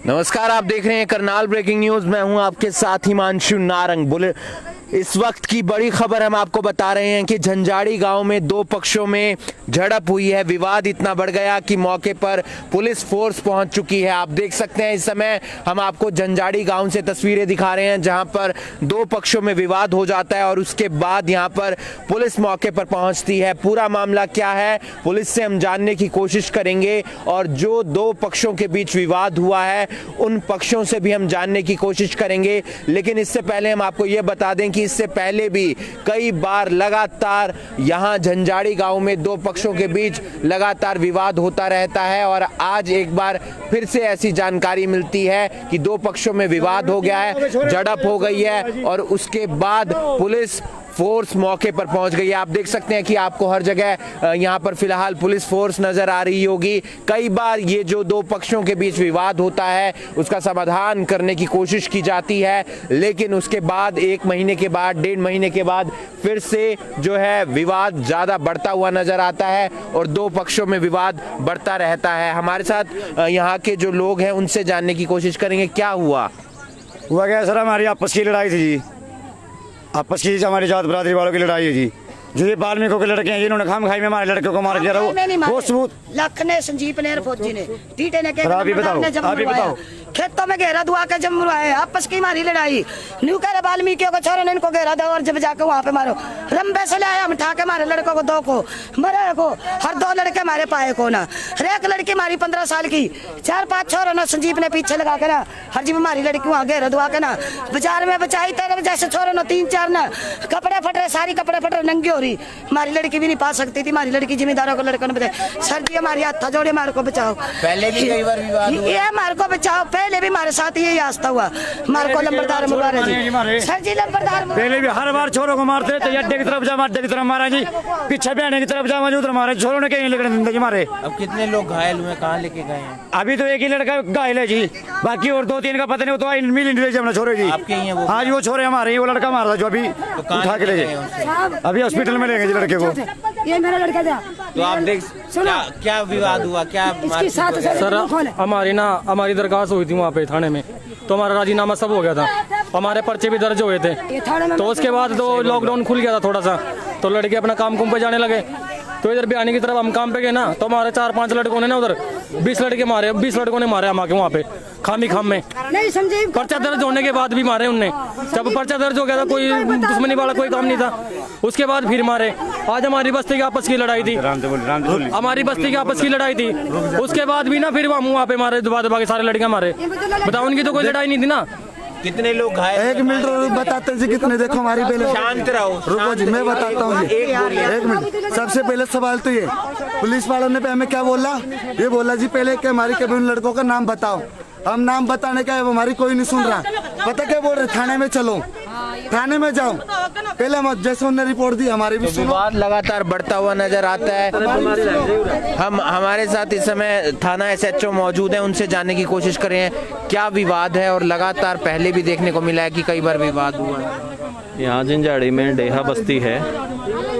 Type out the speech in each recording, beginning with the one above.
नमस्कार, आप देख रहे हैं करनाल ब्रेकिंग न्यूज। मैं हूं आपके साथ हिमांशु नारंग। बोले इस वक्त की बड़ी खबर हम आपको बता रहे हैं कि झंझाड़ी गांव में दो पक्षों में झड़प हुई है। विवाद इतना बढ़ गया कि मौके पर पुलिस फोर्स पहुंच चुकी है। आप देख सकते हैं इस समय हम आपको झंझाड़ी गांव से तस्वीरें दिखा रहे हैं जहां पर दो पक्षों में विवाद हो जाता है और उसके बाद यहां पर पुलिस मौके पर पहुंचती है। पूरा मामला क्या है पुलिस से हम जानने की कोशिश करेंगे और जो दो पक्षों के बीच विवाद हुआ है उन पक्षों से भी हम जानने की कोशिश करेंगे। लेकिन इससे पहले हम आपको यह बता दें कि इससे पहले भी कई बार लगातार यहां झंझाड़ी गांव में दो पक्षों के बीच लगातार विवाद होता रहता है और आज एक बार फिर से ऐसी जानकारी मिलती है कि दो पक्षों में विवाद हो गया है, झड़प हो गई है और उसके बाद पुलिस फोर्स मौके पर पहुंच गई है। आप देख सकते हैं कि आपको हर जगह यहां पर फिलहाल पुलिस फोर्स नजर आ रही होगी। कई बार ये जो दो पक्षों के बीच विवाद होता है उसका समाधान करने की कोशिश की जाती है, लेकिन उसके बाद एक महीने के बाद, 1.5 महीने के बाद फिर से जो है विवाद ज्यादा बढ़ता हुआ नजर आता है और दो पक्षों में विवाद बढ़ता रहता है। हमारे साथ यहाँ के जो लोग हैं उनसे जानने की कोशिश करेंगे क्या हुआ क्या सर। हमारी आपस की लड़ाई थी जी, आपस की हमारी जात बरादरी वालों की लड़ाई है जी। जो ये बाल्मीकों के लड़के हैं जिन्होंने खाम खाई में हमारे लड़के को मार दिया वो सबूत लख ने, संजीप ने, फौजी ने, टीटे ने आप ही बताओ खेतों में घेरा दुआ के जब मरवाए आपस की मारी लड़ाई। न्यू कह रहे वाल्मीकियों को छोरो ने इनको घेरा दो और जब जाके वहाँ पे मारो। रंबे से ले आया हम ठाके मारे लड़कों को, दो को मरे को, हर दो लड़के मारे पाए को ना। हर एक लड़की मारी 15 साल की, 4-5 छोरो ना संजीप ने पीछे लगा के ना हर जी मारी लड़की वहाँ घेरा दुआ के ना बाजार में बचाई। तेरे जैसे छोरो ना 3-4 ना कपड़े फट रहे, सारी कपड़े फट रहे, नंगी हो रही। हमारी लड़की भी नहीं पा सकती थी, हमारी लड़की जिम्मेदारों को लड़कों ने बताया सर जी हमारी हाथ जोड़े हमारे को बचाओ। पहले भी कई बार विवाद हुआ, ये हमारे को बचाओ। पहले भी हमारे साथ यही आस्था हुआ, हमारे को लंबरदार मुबारक जी। सर जी लंबरदार पहले भी हर बार छोरों को मारते थे, अड्डे की तरफ जा, अड्डे की तरफ मारा जी, पीछे बहने की तरफ जा, उधर मारे। छोरों ने कहीं लेकर जिंदगी मारे। अब कितने लोग घायल हुए, कहाँ लेके गए हैं? अभी तो एक ही लड़का घायल है जी, बाकी और 2-3 का पता नहीं। तो मिल इंडिया छोरे जी, आपके ही हैं वो? हाँ जी वो छोरे हमारे, वो लड़का मारा जो अभी उठा के ले गए, अभी हॉस्पिटल में ले गए जी लड़के को। ये मेरा लड़का था। तो आप देख क्या विवाद हुआ, क्या सर हमारी दरखास्त हुई थी वहाँ पे थाने में, तो हमारा राजीनामा सब हो गया था, हमारे पर्चे भी दर्ज हुए थे। तो उसके बाद तो लॉकडाउन खुल गया था थोड़ा सा, तो लड़के अपना काम कुम पे जाने लगे। तो इधर भी आने की तरफ हम काम पे गए ना, तो हमारे 4-5 लड़कों ने ना उधर 20 लड़के मारे, 20 लड़कों ने मारे हम आके वहाँ पे खाम में। नहीं समझे, पर्चा दर्ज होने के बाद भी मारे उनने। जब पर्चा दर्ज हो गया था कोई दुश्मनी वाला कोई काम नहीं था, उसके बाद फिर मारे। आज हमारी बस्ती की आपस की लड़ाई थी, हमारी बस्ती की आपस की लड़ाई थी, उसके बाद भी ना फिर वहाँ पे मारे, दबा के सारे लड़के मारे। बताओ उनकी तो कोई लड़ाई नहीं थी ना। कितने लोग घायल? 1 मिनट बताते जी कितने। देखो हमारी पहले शांत रहो, रुको जी मैं बताता हूँ जी, 1 मिनट। सबसे पहले सवाल तो ये पुलिस वालों ने हमें क्या बोला, ये बोला जी पहले कि हमारी कभी उन लड़कों का नाम बताओ। हम नाम बताने का है, हमारी कोई नहीं सुन रहा। पता क्या बोल रहे, थाने में चलो, थाने में जाओ। पहले हम जैसे उन्होंने रिपोर्ट दी हमारी भी विवाद लगातार बढ़ता हुआ नजर आता है। हम हमारे साथ इस समय थाना SHO मौजूद हैं, उनसे जानने की कोशिश कर रहे हैं क्या विवाद है और लगातार पहले भी देखने को मिला है कि कई बार विवाद हुआ है। यहाँ झंझाड़ी में डेहा बस्ती है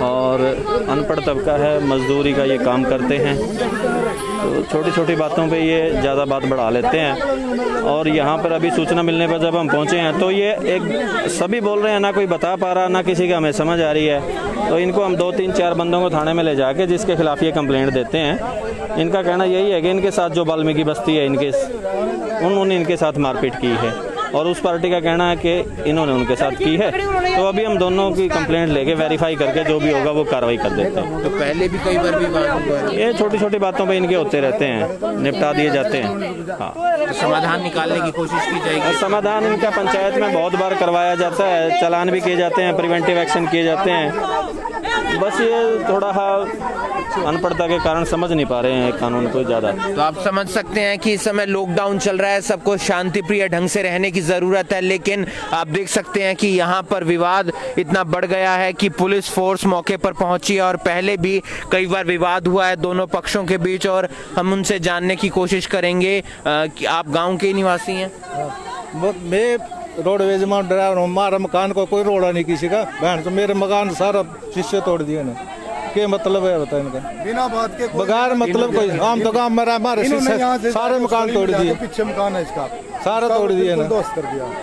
और अनपढ़ तबका है, मजदूरी का ये काम करते हैं, तो छोटी छोटी बातों पे ये ज़्यादा बात बढ़ा लेते हैं। और यहाँ पर अभी सूचना मिलने पर जब हम पहुँचे हैं तो ये एक सभी बोल रहे हैं, ना कोई बता पा रहा, ना किसी का हमें समझ आ रही है। तो इनको हम 2-3-4 बंदों को थाने में ले जाके जिसके खिलाफ ये कंप्लेंट देते हैं। इनका कहना यही है कि इनके साथ जो वाल्मीकि बस्ती है उन्होंने इनके साथ मारपीट की है और उस पार्टी का कहना है कि इन्होंने उनके साथ की है। तो अभी हम दोनों की कंप्लेंट लेके वेरीफाई करके जो भी होगा वो कार्रवाई कर देते हैं। तो पहले भी कई बार विवाद हुआ है, ये छोटी छोटी बातों पे इनके होते रहते हैं, निपटा दिए जाते हैं। हाँ, तो समाधान निकालने की कोशिश की जाएगी। समाधान इनका पंचायत में बहुत बार करवाया जाता है, चालान भी किए जाते हैं, प्रिवेंटिव एक्शन किए जाते हैं। बस ये थोड़ा अनपढ़ता के कारण समझ नहीं पा रहे हैं कानून को ज़्यादा। तो आप समझ सकते हैं कि इस समय लॉकडाउन चल रहा है, सबको शांति प्रिय ढंग से रहने की जरूरत है, लेकिन आप देख सकते हैं कि यहाँ पर विवाद इतना बढ़ गया है कि पुलिस फोर्स मौके पर पहुंची है और पहले भी कई बार विवाद हुआ है दोनों पक्षों के बीच और हम उनसे जानने की कोशिश करेंगे कि आप गाँव के निवासी हैं। मैं रोडवेज में ड्राइवर हूँ, हमारा मकान को कोई रोड़ा नहीं किसी का, बहन तो मेरे मकान सारा शीशे तोड़ दिए ना। के मतलब है बता इनका बिना बात के बगैर मतलब कोई हम तो काम मेरा हमारे सारे मकान तोड़ दिए, पीछे मकान है इसका, सारा तोड़ दिए ना, दोस्त कर दिया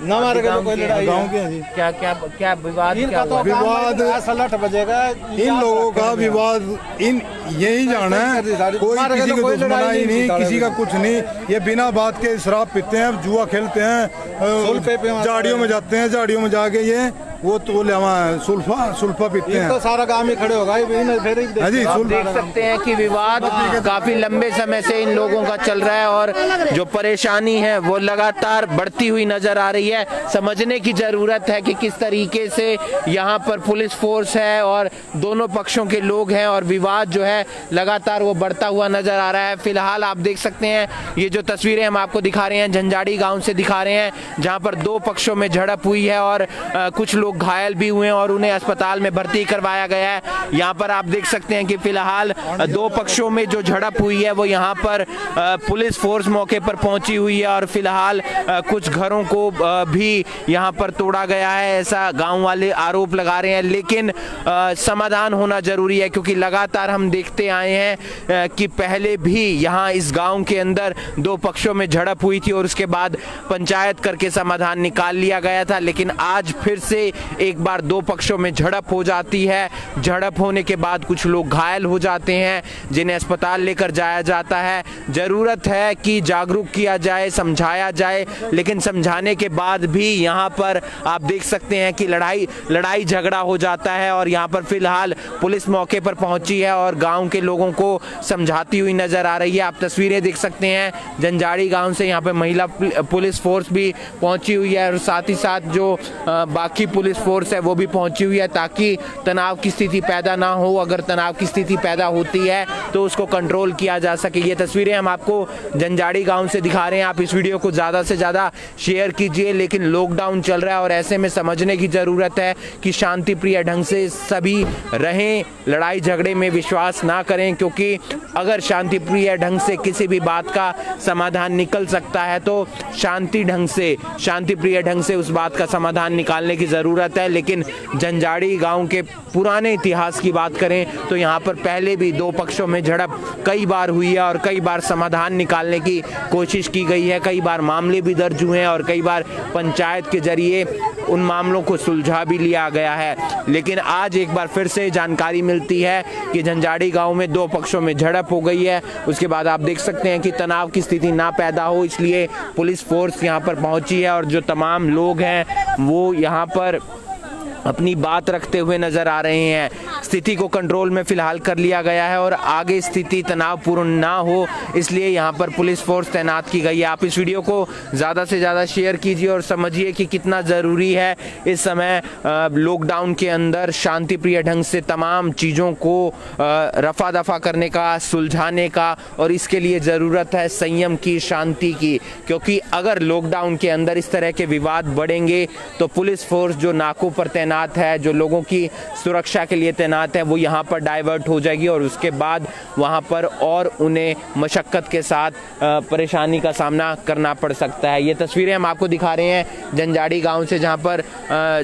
ना हमारे घर कोई लड़ाई गाँव के हैं जी। क्या क्या क्या विवाद क्या हुआ? विवाद सलट बजेगा इन लोगों का विवाद इन यही जाना है, कोई किसी को दुश्मनाई नहीं, किसी का कुछ नहीं, ये बिना बात के शराब पीते हैं, जुआ खेलते हैं, झाड़ियों में जाते हैं, झाड़ियों में जाके ये वो तो सुल्फा पीते हैं। तो सारा काम ही खड़े होगा जी। आप देख सकते हैं कि विवाद काफी लंबे समय से इन लोगों का चल रहा है और जो परेशानी है वो लगातार बढ़ती हुई नजर आ रही है। समझने की जरूरत है कि किस तरीके से यहाँ पर पुलिस फोर्स है और दोनों पक्षों के लोग हैं और विवाद जो है लगातार वो बढ़ता हुआ नजर आ रहा है। फिलहाल आप देख सकते हैं ये जो तस्वीरें हम आपको दिखा रहे हैं झंझाड़ी गांव से दिखा रहे हैं, जहां पर दो पक्षों में झड़प हुई है और कुछ लोग घायल भी हुए हैं और उन्हें अस्पताल में भर्ती करवाया गया है। यहाँ पर आप देख सकते हैं कि फिलहाल दो पक्षों में जो झड़प हुई है वो यहाँ पर पुलिस फोर्स मौके पर पहुंची हुई है और फिलहाल कुछ घरों को भी यहाँ पर तोड़ा गया है, ऐसा गांव वाले आरोप लगा रहे हैं। लेकिन समाधान होना जरूरी है क्योंकि लगातार हम देखते आए हैं कि पहले भी यहाँ इस गांव के अंदर दो पक्षों में झड़प हुई थी और उसके बाद पंचायत करके समाधान निकाल लिया गया था। लेकिन आज फिर से एक बार दो पक्षों में झड़प हो जाती है। झड़प होने के बाद कुछ लोग घायल हो जाते हैं जिन्हें अस्पताल लेकर जाया जाता है। जरूरत है कि जागरूक किया जाए, समझाया जाए, लेकिन समझाने के बाद भी यहाँ पर आप देख सकते हैं कि लड़ाई झगड़ा हो जाता है और यहाँ पर फिलहाल पुलिस मौके पर पहुंची है और गांव के लोगों को समझाती हुई नजर आ रही है। आप तस्वीरें देख सकते हैं झंझाड़ी गांव से, यहाँ पर महिला पुलिस फोर्स भी पहुंची हुई है और साथ ही साथ जो बाकी पुलिस फोर्स है वो भी पहुंची हुई है ताकि तनाव की स्थिति पैदा ना हो। अगर तनाव की स्थिति पैदा होती है तो उसको कंट्रोल किया जा सके। ये तस्वीरें हम आपको झंझाड़ी गांव से दिखा रहे हैं। आप इस वीडियो को ज़्यादा से ज़्यादा शेयर कीजिए। लेकिन लॉकडाउन चल रहा है और ऐसे में समझने की ज़रूरत है कि शांति प्रिय ढंग से सभी रहें, लड़ाई झगड़े में विश्वास ना करें, क्योंकि अगर शांति प्रिय ढंग से किसी भी बात का समाधान निकल सकता है तो शांति प्रिय ढंग से उस बात का समाधान निकालने की ज़रूरत है। लेकिन झंझाड़ी गांव के पुराने इतिहास की बात करें तो यहाँ पर पहले भी दो पक्षों में झड़प कई बार हुई है और कई बार समाधान निकालने की कोशिश की गई है। कई बार मामले भी दर्ज हुए हैं और कई बार पंचायत के जरिए उन मामलों को सुलझा भी लिया गया है। लेकिन आज एक बार फिर से जानकारी मिलती है कि झंझाड़ी गांव में दो पक्षों में झड़प हो गई है। उसके बाद आप देख सकते हैं कि तनाव की स्थिति ना पैदा हो, इसलिए पुलिस फोर्स यहाँ पर पहुंची है और जो तमाम लोग हैं वो यहाँ पर अपनी बात रखते हुए नजर आ रहे हैं। स्थिति को कंट्रोल में फिलहाल कर लिया गया है और आगे स्थिति तनावपूर्ण ना हो इसलिए यहाँ पर पुलिस फोर्स तैनात की गई है। आप इस वीडियो को ज़्यादा से ज़्यादा शेयर कीजिए और समझिए कि कितना ज़रूरी है इस समय लॉकडाउन के अंदर शांति प्रिय ढंग से तमाम चीज़ों को रफा दफा करने का, सुलझाने का, और इसके लिए ज़रूरत है संयम की, शांति की। क्योंकि अगर लॉकडाउन के अंदर इस तरह के विवाद बढ़ेंगे तो पुलिस फोर्स जो नाकों पर तैनात है, जो लोगों की सुरक्षा के लिए तैनात है, वो यहाँ पर डाइवर्ट हो जाएगी और उसके बाद वहाँ पर और उन्हें मशक्क़त के साथ परेशानी का सामना करना पड़ सकता है। ये तस्वीरें हम आपको दिखा रहे हैं झंझाड़ी गांव से, जहाँ पर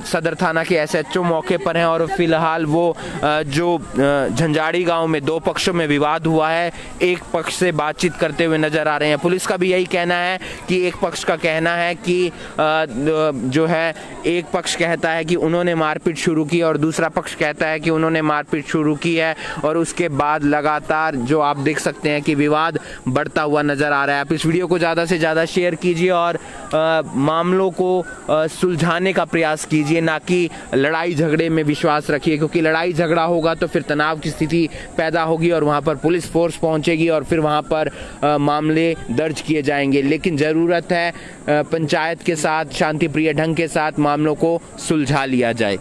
सदर थाना के SHO मौके पर हैं और फिलहाल वो जो झंझाड़ी गांव में दो पक्षों में विवाद हुआ है, एक पक्ष से बातचीत करते हुए नजर आ रहे हैं। पुलिस का भी यही कहना है कि एक पक्ष का कहना है कि जो है एक पक्ष कहता है कि उन्होंने मारपीट शुरू की और दूसरा पक्ष कहता है कि उन्होंने मारपीट शुरू की है और उसके बाद लगातार जो आप देख सकते हैं कि विवाद बढ़ता हुआ नजर आ रहा है। आप इस वीडियो को ज़्यादा से ज़्यादा शेयर कीजिए और मामलों को सुलझाने का प्रयास कीजिए, ना कि लड़ाई झगड़े में विश्वास रखिए, क्योंकि लड़ाई झगड़ा होगा तो फिर तनाव की स्थिति पैदा होगी और वहाँ पर पुलिस फोर्स पहुँचेगी और फिर वहाँ पर मामले दर्ज किए जाएंगे। लेकिन ज़रूरत है पंचायत के साथ शांति प्रिय ढंग के साथ मामलों को सुलझा लिया जाए।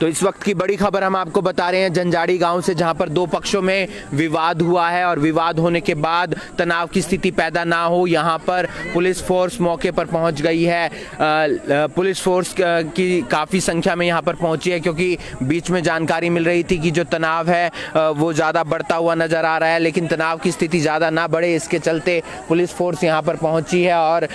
तो इस वक्त की बड़ी खबर हम आपको बता रहे हैं जंजाड़ी गांव से, जहां पर दो पक्षों में विवाद हुआ है और विवाद होने के बाद तनाव की स्थिति पैदा ना हो, यहां पर पुलिस फोर्स मौके पर पहुंच गई है। पुलिस फोर्स की काफ़ी संख्या में यहां पर पहुंची है, क्योंकि बीच में जानकारी मिल रही थी कि जो तनाव है वो ज़्यादा बढ़ता हुआ नज़र आ रहा है, लेकिन तनाव की स्थिति ज़्यादा ना बढ़े इसके चलते पुलिस फोर्स यहां पर पहुंची है और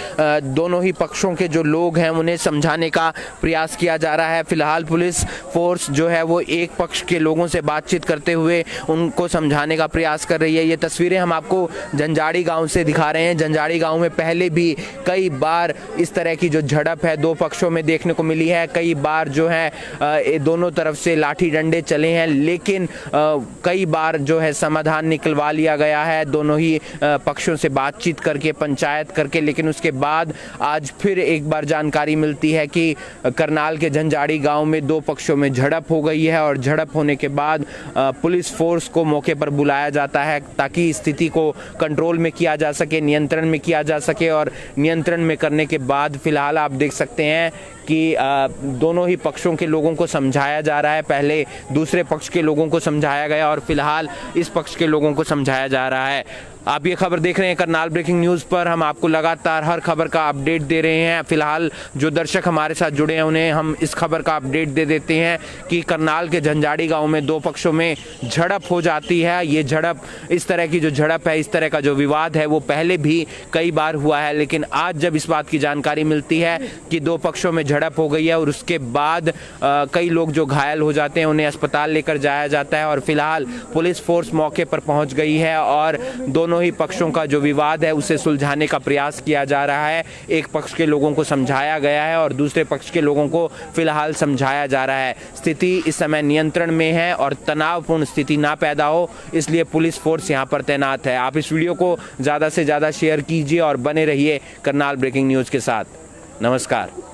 दोनों ही पक्षों के जो लोग हैं उन्हें समझाने का प्रयास किया जा रहा है। फिलहाल पुलिस फोर्स जो है वो एक पक्ष के लोगों से बातचीत करते हुए उनको समझाने का प्रयास कर रही है। ये तस्वीरें हम आपको जंजाड़ी गांव से दिखा रहे हैं। जंजाड़ी गांव में पहले भी कई बार इस तरह की जो झड़प है दो पक्षों में देखने को मिली है। कई बार जो है दोनों तरफ से लाठी डंडे चले हैं, लेकिन कई बार जो है समाधान निकलवा लिया गया है दोनों ही पक्षों से बातचीत करके, पंचायत करके। लेकिन उसके बाद आज फिर एक बार जानकारी मिलती है कि करनाल के जंजाड़ी गांव में दो पक्षों में झड़प हो गई है और झड़प होने के बाद पुलिस फोर्स को मौके पर बुलाया जाता है ताकि स्थिति को कंट्रोल में किया जा सके, नियंत्रण में किया जा सके। और नियंत्रण में करने के बाद फिलहाल आप देख सकते हैं कि दोनों ही पक्षों के लोगों को समझाया जा रहा है। पहले दूसरे पक्ष के लोगों को समझाया गया और फिलहाल इस पक्ष के लोगों को समझाया जा रहा है। आप ये खबर देख रहे हैं करनाल ब्रेकिंग न्यूज़ पर। हम आपको लगातार हर खबर का अपडेट दे रहे हैं। फिलहाल जो दर्शक हमारे साथ जुड़े हैं उन्हें हम इस खबर का अपडेट दे देते हैं कि करनाल के जंजाड़ी गांव में दो पक्षों में झड़प हो जाती है। ये झड़प, इस तरह की जो झड़प है, इस तरह का जो विवाद है वो पहले भी कई बार हुआ है, लेकिन आज जब इस बात की जानकारी मिलती है कि दो पक्षों में झड़प हो गई है और उसके बाद कई लोग जो घायल हो जाते हैं उन्हें अस्पताल लेकर जाया जाता है और फिलहाल पुलिस फोर्स मौके पर पहुंच गई है और दोनों ही पक्षों का जो विवाद है उसे सुलझाने का प्रयास किया जा रहा है। एक पक्ष के लोगों को समझाया गया है और दूसरे पक्ष के लोगों को फिलहाल समझाया जा रहा है। स्थिति इस समय नियंत्रण में है और तनावपूर्ण स्थिति ना पैदा हो, इसलिए पुलिस फोर्स यहां पर तैनात है। आप इस वीडियो को ज़्यादा से ज़्यादा शेयर कीजिए और बने रहिए करनाल ब्रेकिंग न्यूज़ के साथ। नमस्कार।